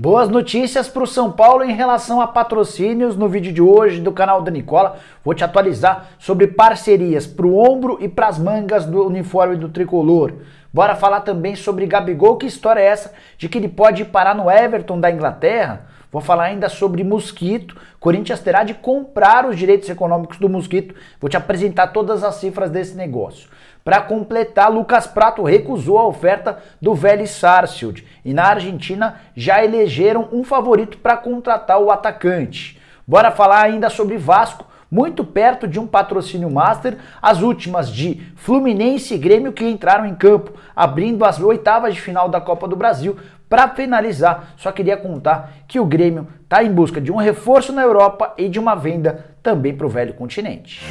Boas notícias para o São Paulo em relação a patrocínios. No vídeo de hoje do canal do Nicola, vou te atualizar sobre parcerias para o ombro e para as mangas do uniforme do tricolor. Bora falar também sobre Gabigol, que história é essa de que ele pode ir parar no Everton da Inglaterra? Vou falar ainda sobre Mosquito. Corinthians terá de comprar os direitos econômicos do Mosquito. Vou te apresentar todas as cifras desse negócio. Para completar, Lucas Prato recusou a oferta do Vélez Sarsfield. E na Argentina já elegeram um favorito para contratar o atacante. Bora falar ainda sobre Vasco, muito perto de um patrocínio master, as últimas de Fluminense e Grêmio que entraram em campo, abrindo as oitavas de final da Copa do Brasil. Para finalizar, só queria contar que o Grêmio está em busca de um reforço na Europa e de uma venda também para o velho continente.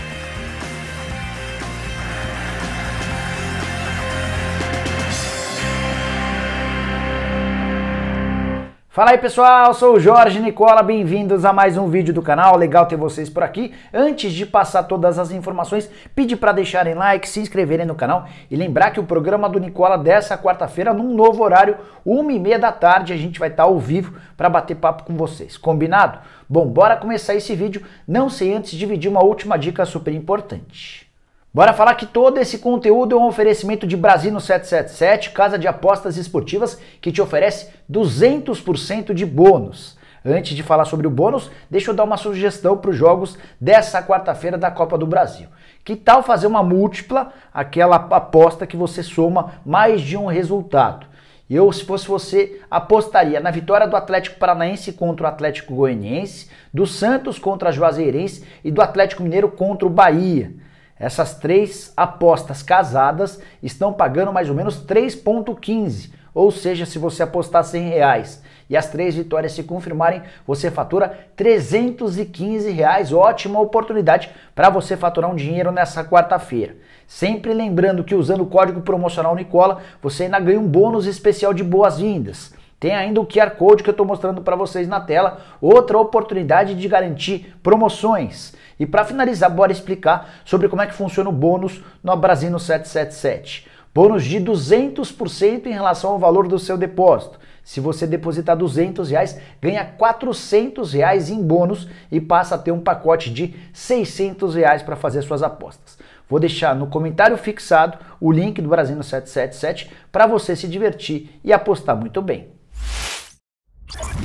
Fala aí pessoal, sou o Jorge Nicola, bem-vindos a mais um vídeo do canal, legal ter vocês por aqui. Antes de passar todas as informações, pedi para deixarem like, se inscreverem no canal e lembrar que o programa do Nicola dessa quarta-feira, num novo horário, 1h30 da tarde, a gente vai estar ao vivo para bater papo com vocês, combinado? Bom, bora começar esse vídeo, não sem antes dividir uma última dica super importante. Bora falar que todo esse conteúdo é um oferecimento de Brasino 777, casa de apostas esportivas que te oferece 200% de bônus. Antes de falar sobre o bônus, deixa eu dar uma sugestão para os jogos dessa quarta-feira da Copa do Brasil. Que tal fazer uma múltipla, aquela aposta que você soma mais de um resultado? Eu, se fosse você, apostaria na vitória do Atlético Paranaense contra o Atlético Goianiense, do Santos contra a Juazeirense e do Atlético Mineiro contra o Bahia. Essas três apostas casadas estão pagando mais ou menos 3,15, ou seja, se você apostar R$100 e as três vitórias se confirmarem, você fatura R$315, ótima oportunidade para você faturar um dinheiro nessa quarta-feira. Sempre lembrando que usando o código promocional Nicola, você ainda ganha um bônus especial de boas-vindas. Tem ainda o QR Code que eu estou mostrando para vocês na tela, outra oportunidade de garantir promoções. E para finalizar, bora explicar sobre como é que funciona o bônus no Brasino 777. Bônus de 200% em relação ao valor do seu depósito. Se você depositar R$200, ganha R$400 em bônus e passa a ter um pacote de R$600 para fazer suas apostas. Vou deixar no comentário fixado o link do Brasino 777 para você se divertir e apostar muito bem.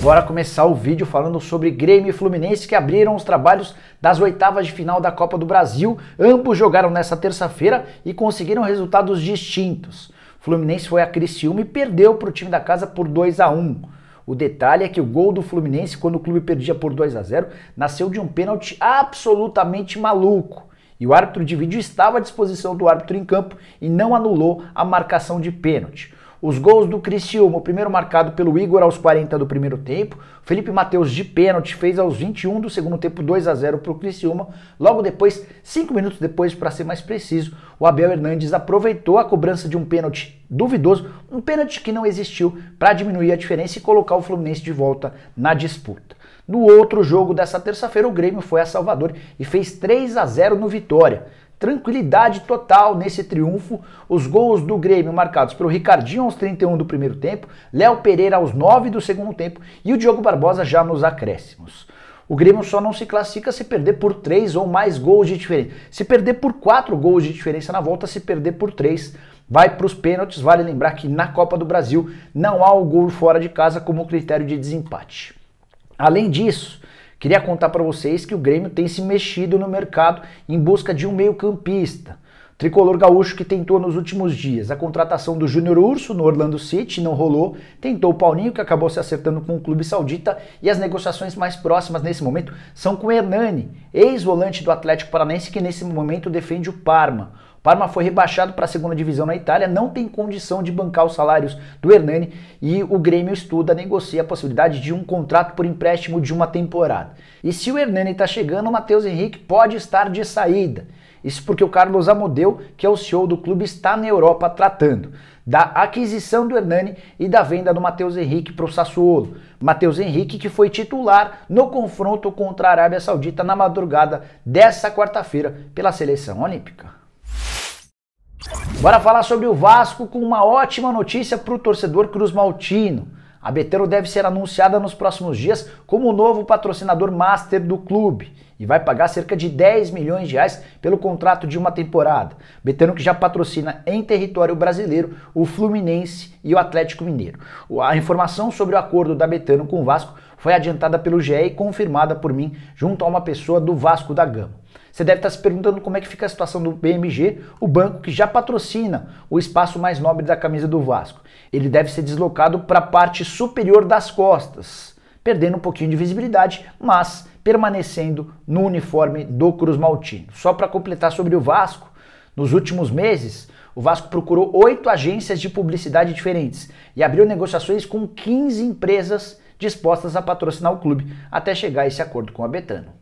Bora começar o vídeo falando sobre Grêmio e Fluminense que abriram os trabalhos das oitavas de final da Copa do Brasil. Ambos jogaram nessa terça-feira e conseguiram resultados distintos. Fluminense foi a Criciúma e perdeu para o time da casa por 2-1. O detalhe é que o gol do Fluminense, quando o clube perdia por 2-0, nasceu de um pênalti absolutamente maluco. E o árbitro de vídeo estava à disposição do árbitro em campo e não anulou a marcação de pênalti. Os gols do Criciúma, o primeiro marcado pelo Igor aos 40 do primeiro tempo, Felipe Matheus de pênalti fez aos 21 do segundo tempo 2-0 para o Criciúma. Logo depois, 5 minutos depois, para ser mais preciso, o Abel Hernandes aproveitou a cobrança de um pênalti duvidoso, um pênalti que não existiu, para diminuir a diferença e colocar o Fluminense de volta na disputa. No outro jogo dessa terça-feira, o Grêmio foi a Salvador e fez 3-0 no Vitória. Tranquilidade total nesse triunfo, os gols do Grêmio marcados pelo Ricardinho aos 31 do primeiro tempo, Léo Pereira aos 9 do segundo tempo e o Diogo Barbosa já nos acréscimos. O Grêmio só não se classifica se perder por 3 ou mais gols de diferença. Se perder por 4 gols de diferença na volta, se perder por 3, vai para os pênaltis. Vale lembrar que na Copa do Brasil não há o gol fora de casa como critério de desempate. Além disso, queria contar para vocês que o Grêmio tem se mexido no mercado em busca de um meio-campista. O tricolor gaúcho que tentou nos últimos dias a contratação do Júnior Urso no Orlando City, não rolou. Tentou o Paulinho, que acabou se acertando com o clube saudita. E as negociações mais próximas nesse momento são com o Hernani, ex-volante do Atlético Paranaense, que nesse momento defende o Parma. O Parma foi rebaixado para a segunda divisão na Itália, não tem condição de bancar os salários do Hernani e o Grêmio negocia a possibilidade de um contrato por empréstimo de uma temporada. E se o Hernani está chegando, o Matheus Henrique pode estar de saída. Isso porque o Carlos Amodeu, que é o CEO do clube, está na Europa tratando da aquisição do Hernani e da venda do Matheus Henrique para o Sassuolo. Matheus Henrique que foi titular no confronto contra a Arábia Saudita na madrugada dessa quarta-feira pela seleção olímpica. Bora falar sobre o Vasco com uma ótima notícia para o torcedor cruzmaltino. A Betano deve ser anunciada nos próximos dias como o novo patrocinador master do clube e vai pagar cerca de 10 milhões de reais pelo contrato de uma temporada. Betano que já patrocina em território brasileiro o Fluminense e o Atlético Mineiro. A informação sobre o acordo da Betano com o Vasco foi adiantada pelo GE e confirmada por mim junto a uma pessoa do Vasco da Gama. Você deve estar se perguntando como é que fica a situação do BMG, o banco que já patrocina o espaço mais nobre da camisa do Vasco. Ele deve ser deslocado para a parte superior das costas, perdendo um pouquinho de visibilidade, mas permanecendo no uniforme do Cruz Maltino. Só para completar sobre o Vasco, nos últimos meses, o Vasco procurou 8 agências de publicidade diferentes e abriu negociações com 15 empresas dispostas a patrocinar o clube, até chegar a esse acordo com a Betano.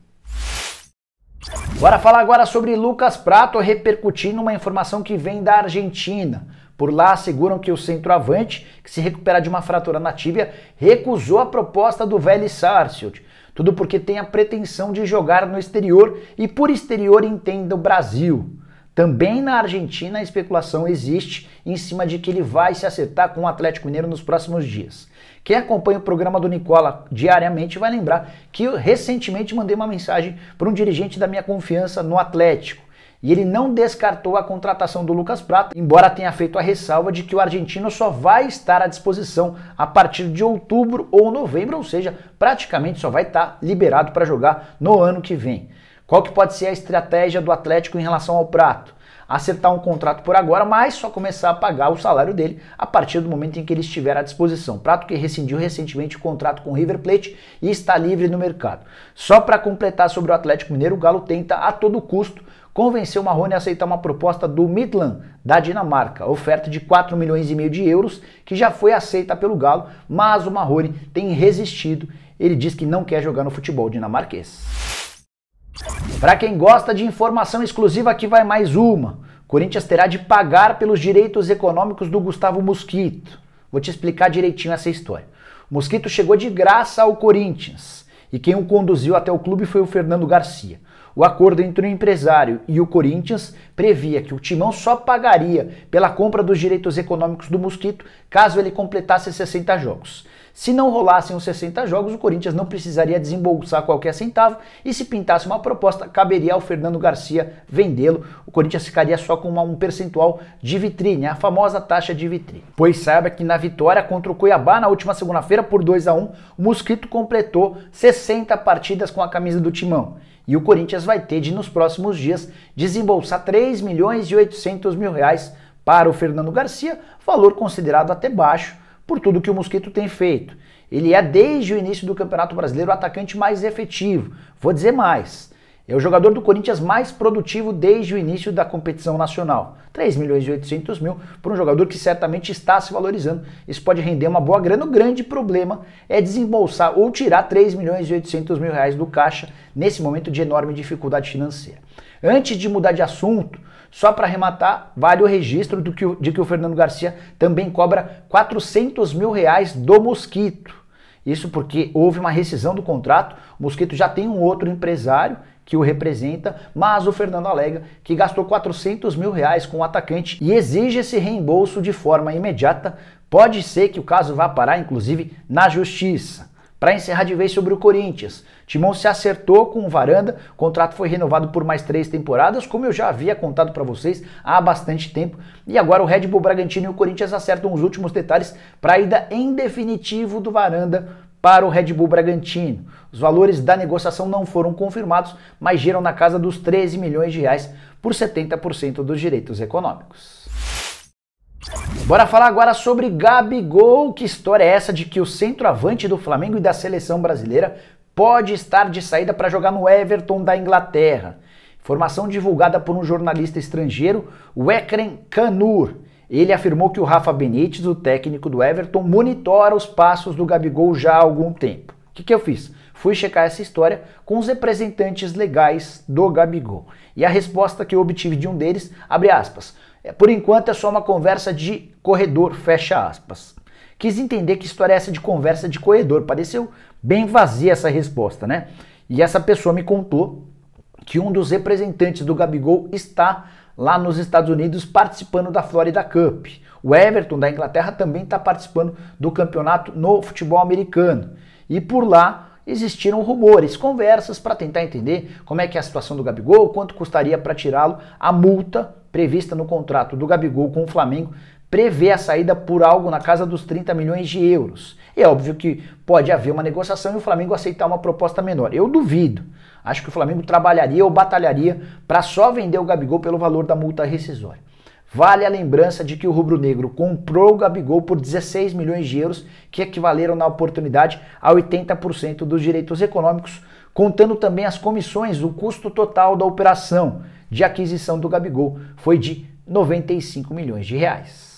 Bora falar agora sobre Lucas Pratto, repercutindo uma informação que vem da Argentina. Por lá asseguram que o centroavante, que se recupera de uma fratura na tíbia, recusou a proposta do Vélez Sarsfield. Tudo porque tem a pretensão de jogar no exterior e por exterior entenda o Brasil. Também na Argentina a especulação existe em cima de que ele vai se acertar com o Atlético Mineiro nos próximos dias. Quem acompanha o programa do Nicola diariamente vai lembrar que eu recentemente mandei uma mensagem para um dirigente da minha confiança no Atlético. E ele não descartou a contratação do Lucas Pratto, embora tenha feito a ressalva de que o argentino só vai estar à disposição a partir de outubro ou novembro, ou seja, praticamente só vai estar liberado para jogar no ano que vem. Qual que pode ser a estratégia do Atlético em relação ao Pratto? Acertar um contrato por agora, mas só começar a pagar o salário dele a partir do momento em que ele estiver à disposição. Pratto que rescindiu recentemente o contrato com o River Plate e está livre no mercado. Só para completar sobre o Atlético Mineiro, o Galo tenta a todo custo convencer o Marrone a aceitar uma proposta do Midland, da Dinamarca, oferta de 4,5 milhões de euros, que já foi aceita pelo Galo, mas o Marrone tem resistido. Ele diz que não quer jogar no futebol dinamarquês. Para quem gosta de informação exclusiva, aqui vai mais uma. Corinthians terá de pagar pelos direitos econômicos do Gustavo Mosquito. Vou te explicar direitinho essa história. O Mosquito chegou de graça ao Corinthians e quem o conduziu até o clube foi o Fernando Garcia. O acordo entre o empresário e o Corinthians previa que o Timão só pagaria pela compra dos direitos econômicos do Mosquito caso ele completasse 60 jogos. Se não rolassem os 60 jogos, o Corinthians não precisaria desembolsar qualquer centavo e se pintasse uma proposta, caberia ao Fernando Garcia vendê-lo. O Corinthians ficaria só com um percentual de vitrine, a famosa taxa de vitrine. Pois saiba que na vitória contra o Cuiabá na última segunda-feira por 2-1, o Mosquito completou 60 partidas com a camisa do Timão. E o Corinthians vai ter de, nos próximos dias, desembolsar 3 milhões e 800 mil reais para o Fernando Garcia, valor considerado até baixo por tudo que o Mosquito tem feito. Ele é, desde o início do Campeonato Brasileiro, o atacante mais efetivo. Vou dizer mais. É o jogador do Corinthians mais produtivo desde o início da competição nacional. 3 milhões e 800 mil por um jogador que certamente está se valorizando. Isso pode render uma boa grana. O grande problema é desembolsar ou tirar 3 milhões e 800 mil reais do caixa nesse momento de enorme dificuldade financeira. Antes de mudar de assunto, só para arrematar, vale o registro de que o Fernando Garcia também cobra 400 mil reais do Mosquito. Isso porque houve uma rescisão do contrato, o Mosquito já tem um outro empresário que o representa, mas o Fernando alega que gastou 400 mil reais com o atacante e exige esse reembolso de forma imediata. Pode ser que o caso vá parar, inclusive, na justiça. Para encerrar de vez sobre o Corinthians, Timão se acertou com o Varanda, o contrato foi renovado por mais 3 temporadas, como eu já havia contado para vocês há bastante tempo, e agora o Red Bull Bragantino e o Corinthians acertam os últimos detalhes para a ida em definitivo do Varanda para o Red Bull Bragantino. Os valores da negociação não foram confirmados, mas giram na casa dos 13 milhões de reais por 70% dos direitos econômicos. Bora falar agora sobre Gabigol. Que história é essa de que o centroavante do Flamengo e da seleção brasileira pode estar de saída para jogar no Everton da Inglaterra? Informação divulgada por um jornalista estrangeiro, o Ekrem Kanur. Ele afirmou que o Rafa Benítez, o técnico do Everton, monitora os passos do Gabigol já há algum tempo. O que eu fiz? Fui checar essa história com os representantes legais do Gabigol. E a resposta que eu obtive de um deles, abre aspas, por enquanto é só uma conversa de corredor, fecha aspas. Quis entender que história é essa de conversa de corredor. Pareceu bem vazia essa resposta, né? E essa pessoa me contou que um dos representantes do Gabigol está lá nos Estados Unidos participando da Florida Cup. O Everton da Inglaterra também está participando do campeonato no futebol americano. E por lá existiram rumores, conversas para tentar entender como é que é a situação do Gabigol, quanto custaria para tirá-lo. A multa prevista no contrato do Gabigol com o Flamengo prevê a saída por algo na casa dos 30 milhões de euros. É óbvio que pode haver uma negociação e o Flamengo aceitar uma proposta menor. Eu duvido. Acho que o Flamengo trabalharia ou batalharia para só vender o Gabigol pelo valor da multa rescisória. Vale a lembrança de que o rubro-negro comprou o Gabigol por 16 milhões de euros, que equivaleram na oportunidade a 80% dos direitos econômicos, contando também as comissões. O custo total da operação de aquisição do Gabigol foi de 95 milhões de reais.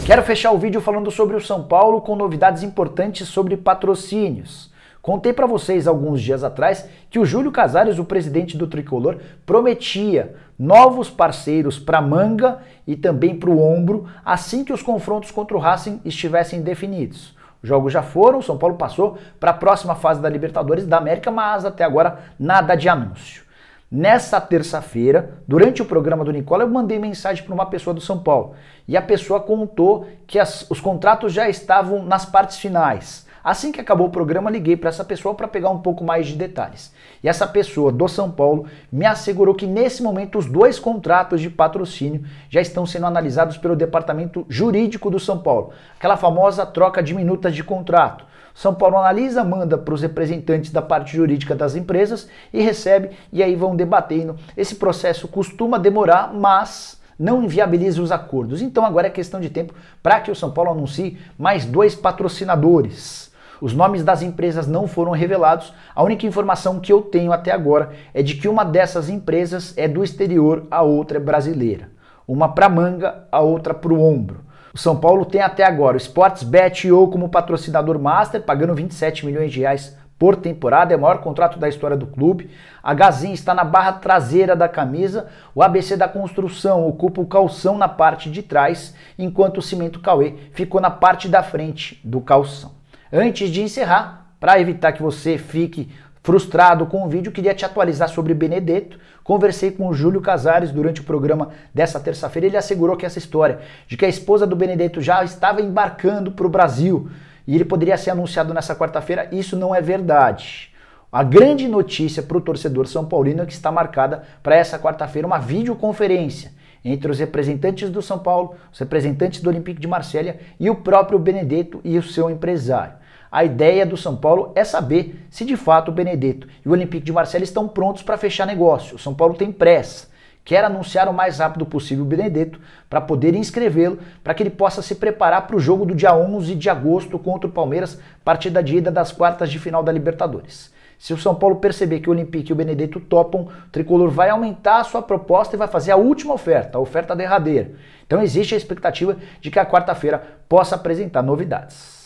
Quero fechar o vídeo falando sobre o São Paulo com novidades importantes sobre patrocínios. Contei para vocês alguns dias atrás que o Júlio Casares, o presidente do Tricolor, prometia novos parceiros para Manga e também para o Ombro assim que os confrontos contra o Racing estivessem definidos. Os jogos já foram, o São Paulo passou para a próxima fase da Libertadores da América, mas até agora nada de anúncio. Nessa terça-feira, durante o programa do Nicola, eu mandei mensagem para uma pessoa do São Paulo e a pessoa contou que os contratos já estavam nas partes finais. Assim que acabou o programa, liguei para essa pessoa para pegar um pouco mais de detalhes. E essa pessoa do São Paulo me assegurou que nesse momento os 2 contratos de patrocínio já estão sendo analisados pelo departamento jurídico do São Paulo. Aquela famosa troca de minutas de contrato. São Paulo analisa, manda para os representantes da parte jurídica das empresas e recebe, e aí vão debatendo. Esse processo costuma demorar, mas não inviabiliza os acordos. Então agora é questão de tempo para que o São Paulo anuncie mais 2 patrocinadores. Os nomes das empresas não foram revelados. A única informação que eu tenho até agora é de que uma dessas empresas é do exterior, a outra é brasileira. Uma para Manga, a outra para o Ombro. O São Paulo tem até agora o Sportsbet.io como patrocinador master, pagando 27 milhões de reais por temporada, é o maior contrato da história do clube. A Gazin está na barra traseira da camisa, o ABC da Construção ocupa o calção na parte de trás, enquanto o Cimento Cauê ficou na parte da frente do calção. Antes de encerrar, para evitar que você fique frustrado com o vídeo, queria te atualizar sobre Benedetto. Conversei com o Júlio Casares durante o programa dessa terça-feira. Ele assegurou que essa história de que a esposa do Benedetto já estava embarcando para o Brasil e ele poderia ser anunciado nessa quarta-feira, isso não é verdade. A grande notícia para o torcedor são paulino é que está marcada para essa quarta-feira uma videoconferência entre os representantes do São Paulo, os representantes do Olympique de Marselha e o próprio Benedetto e o seu empresário. A ideia do São Paulo é saber se de fato o Benedetto e o Olympique de Marselha estão prontos para fechar negócio. O São Paulo tem pressa, quer anunciar o mais rápido possível o Benedetto para poder inscrevê-lo, para que ele possa se preparar para o jogo do dia 11 de agosto contra o Palmeiras, partida de ida das quartas de final da Libertadores. Se o São Paulo perceber que o Olympique e o Benedetto topam, o Tricolor vai aumentar a sua proposta e vai fazer a última oferta, a oferta derradeira. Então existe a expectativa de que a quarta-feira possa apresentar novidades.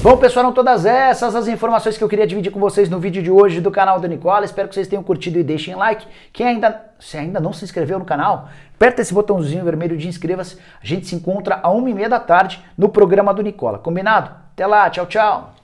Bom, pessoal, eram todas essas as informações que eu queria dividir com vocês no vídeo de hoje do canal do Nicola. Espero que vocês tenham curtido e deixem like. Se ainda não se inscreveu no canal, aperta esse botãozinho vermelho de inscreva-se. A gente se encontra às 1h30 da tarde no programa do Nicola. Combinado? Até lá, tchau, tchau!